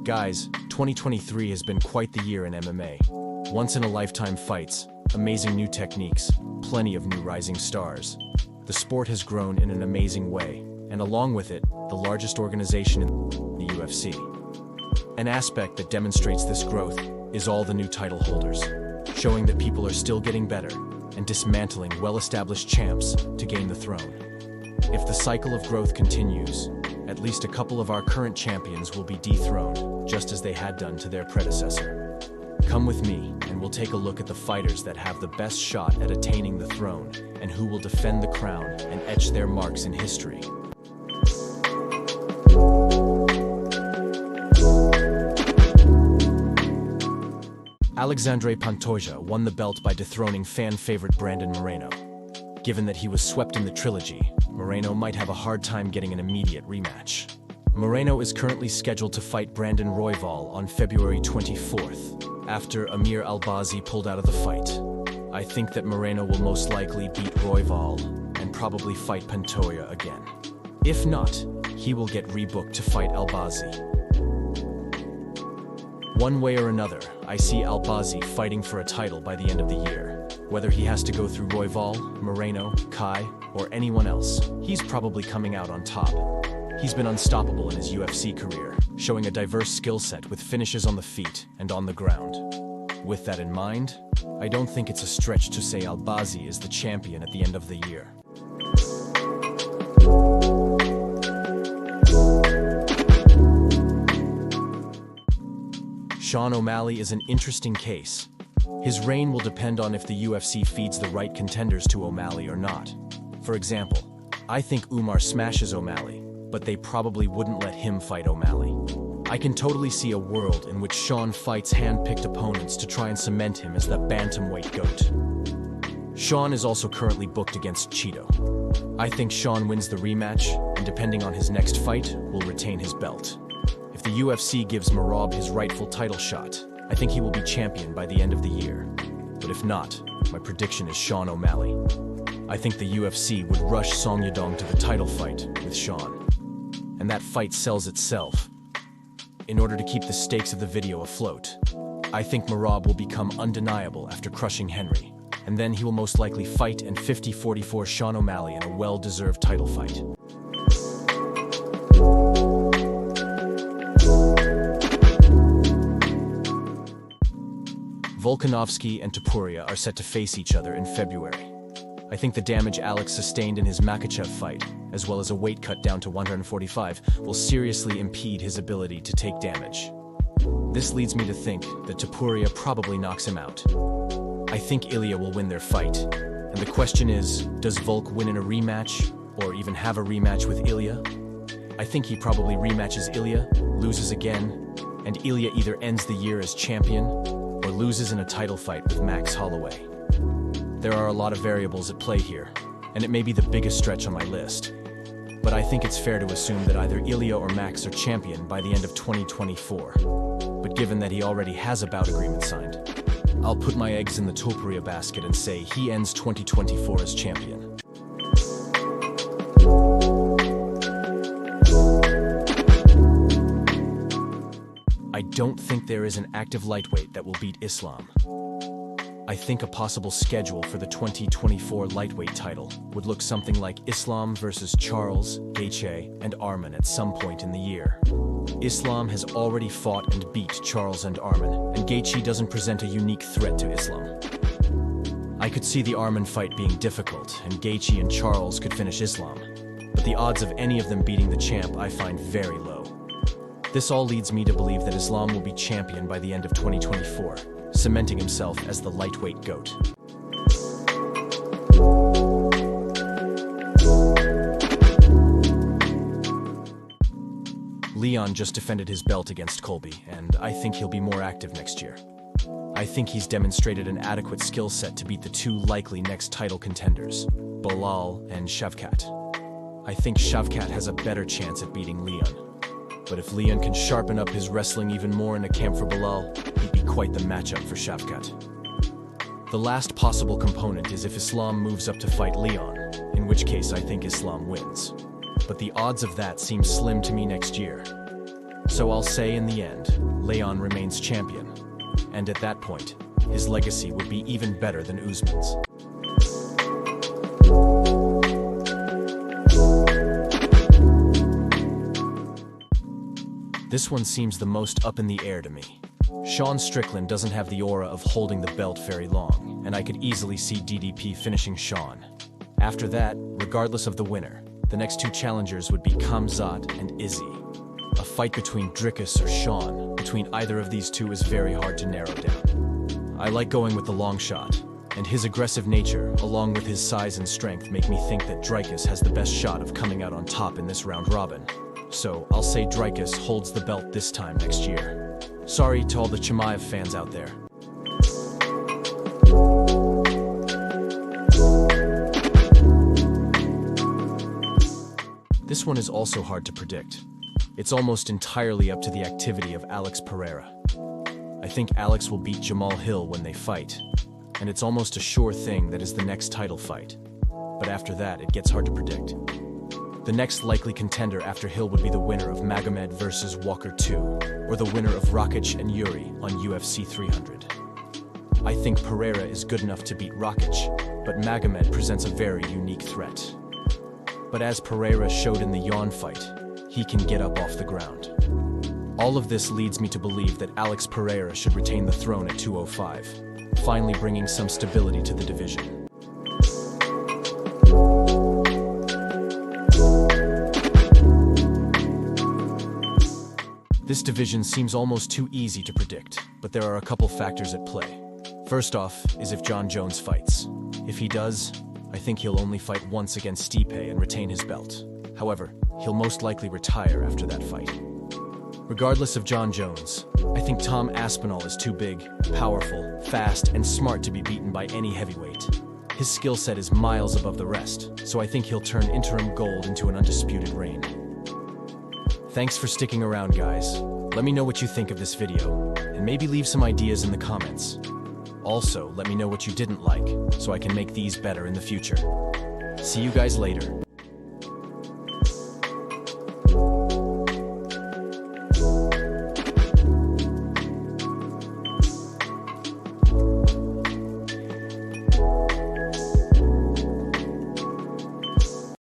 Guys, 2023 has been quite the year in MMA. Once-in-a-lifetime fights, amazing new techniques, plenty of new rising stars. The sport has grown in an amazing way, and along with it, the largest organization in the UFC. An aspect that demonstrates this growth is all the new title holders, showing that people are still getting better and dismantling well-established champs to gain the throne. If the cycle of growth continues, at least a couple of our current champions will be dethroned, just as they had done to their predecessor. Come with me, and we'll take a look at the fighters that have the best shot at attaining the throne, and who will defend the crown and etch their marks in history. Alexandre Pantoja won the belt by dethroning fan favorite Brandon Moreno. Given that he was swept in the trilogy, Moreno might have a hard time getting an immediate rematch. Moreno is currently scheduled to fight Brandon Royval on February 24th, after Amir Albazi pulled out of the fight. I think that Moreno will most likely beat Royval and probably fight Pantoja again. If not, he will get rebooked to fight Albazi. One way or another, I see Albazi fighting for a title by the end of the year. Whether he has to go through Royval, Moreno, Kai, or anyone else, he's probably coming out on top. He's been unstoppable in his UFC career, showing a diverse skill set with finishes on the feet and on the ground. With that in mind, I don't think it's a stretch to say Albazi is the champion at the end of the year. Sean O'Malley is an interesting case. His reign will depend on if the UFC feeds the right contenders to O'Malley or not. For example, I think Umar smashes O'Malley, but they probably wouldn't let him fight O'Malley. I can totally see a world in which Sean fights hand-picked opponents to try and cement him as the bantamweight GOAT. Sean is also currently booked against Cheeto. I think Sean wins the rematch, and depending on his next fight, will retain his belt. If the UFC gives Merab his rightful title shot, I think he will be champion by the end of the year. But if not, my prediction is Sean O'Malley. I think the UFC would rush Song Yadong to the title fight with Sean. And that fight sells itself. In order to keep the stakes of the video afloat, I think Merab will become undeniable after crushing Henry. And then he will most likely fight and 50-44 Sean O'Malley in a well-deserved title fight. Volkanovski and Topuria are set to face each other in February. I think the damage Alex sustained in his Makhachev fight, as well as a weight cut down to 145, will seriously impede his ability to take damage. This leads me to think that Topuria probably knocks him out. I think Ilya will win their fight, and the question is, does Volk win in a rematch, or even have a rematch with Ilya? I think he probably rematches Ilya, loses again, and Ilya either ends the year as champion, or loses in a title fight with Max Holloway. There are a lot of variables at play here, and it may be the biggest stretch on my list. But I think it's fair to assume that either Ilya or Max are champion by the end of 2024. But given that he already has a bout agreement signed, I'll put my eggs in the Topuria basket and say he ends 2024 as champion. I don't think there is an active lightweight that will beat Islam. I think a possible schedule for the 2024 lightweight title would look something like Islam versus Charles, Gaethje, and Arman at some point in the year. Islam has already fought and beat Charles and Arman, and Gaethje doesn't present a unique threat to Islam. I could see the Arman fight being difficult, and Gaethje and Charles could finish Islam, but the odds of any of them beating the champ I find very low. This all leads me to believe that Islam will be champion by the end of 2024, cementing himself as the lightweight GOAT. Leon just defended his belt against Colby, and I think he'll be more active next year. I think he's demonstrated an adequate skill set to beat the two likely next title contenders, Bilal and Shavkat. I think Shavkat has a better chance at beating Leon. But if Leon can sharpen up his wrestling even more in a camp for Bilal, he'd be quite the matchup for Shavkat. The last possible component is if Islam moves up to fight Leon, in which case I think Islam wins. But the odds of that seem slim to me next year. So I'll say in the end, Leon remains champion. And at that point, his legacy would be even better than Usman's. This one seems the most up in the air to me. Sean Strickland doesn't have the aura of holding the belt very long, and I could easily see DDP finishing Sean. After that, regardless of the winner, the next two challengers would be Khamzat and Izzy. A fight between Dricus or Sean, between either of these two, is very hard to narrow down. I like going with the long shot, and his aggressive nature, along with his size and strength, make me think that Dricus has the best shot of coming out on top in this round robin. So I'll say Dricus holds the belt this time next year. Sorry to all the Chimaev fans out there. This one is also hard to predict. It's almost entirely up to the activity of Alex Pereira. I think Alex will beat Jamal Hill when they fight, and it's almost a sure thing that is the next title fight. But after that, it gets hard to predict. The next likely contender after Hill would be the winner of Magomed versus Walker 2, or the winner of Rakic and Yuri on UFC 300. I think Pereira is good enough to beat Rakic, but Magomed presents a very unique threat. But as Pereira showed in the Yawn fight, he can get up off the ground. All of this leads me to believe that Alex Pereira should retain the throne at 205, finally bringing some stability to the division. This division seems almost too easy to predict, but there are a couple factors at play. First off is if John Jones fights. If he does, I think he'll only fight once against Stipe and retain his belt. However, he'll most likely retire after that fight. Regardless of John Jones, I think Tom Aspinall is too big, powerful, fast, and smart to be beaten by any heavyweight. His skill set is miles above the rest, so I think he'll turn interim gold into an undisputed reign. Thanks for sticking around, guys. Let me know what you think of this video, and maybe leave some ideas in the comments. Also, let me know what you didn't like, so I can make these better in the future. See you guys later.